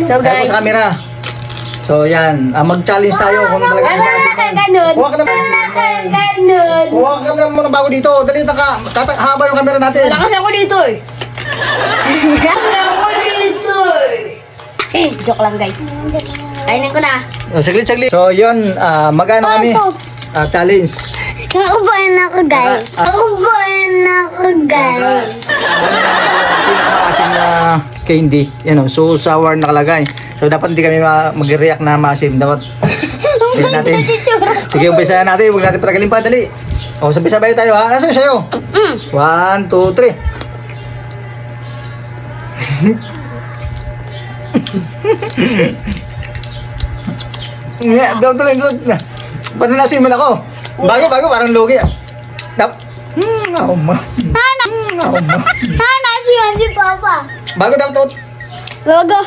So guys, sa camera. So yan, mag-challenge tayo kung talaga wala na kayo ganun. Huwag ka naman. Wala na kayo ganun. Huwag ka naman mga bago dito. Dali na ka. Haba yung camera natin. Malakas ako dito eh. Malakas ako dito eh. Joke lang guys. Kainin ko na. Saglit. So yun, magano kami? Challenge. Kakubayan ako guys. Kakubayan ako guys. Pinakamasim na candy. Yan o, so sour nakalagay. So dapat hindi kami mag-react na maasim. Dapat tignan natin. Sige, umpisa na natin. Huwag natin patagalin pa. Dali. O, sabay-sabay tayo ha. Nasaan sa'yo? 1, 2, 3. Tuloy. Pananasin ako. Bago, parang lugi. Hana si Papa. Bago daw to. Bago.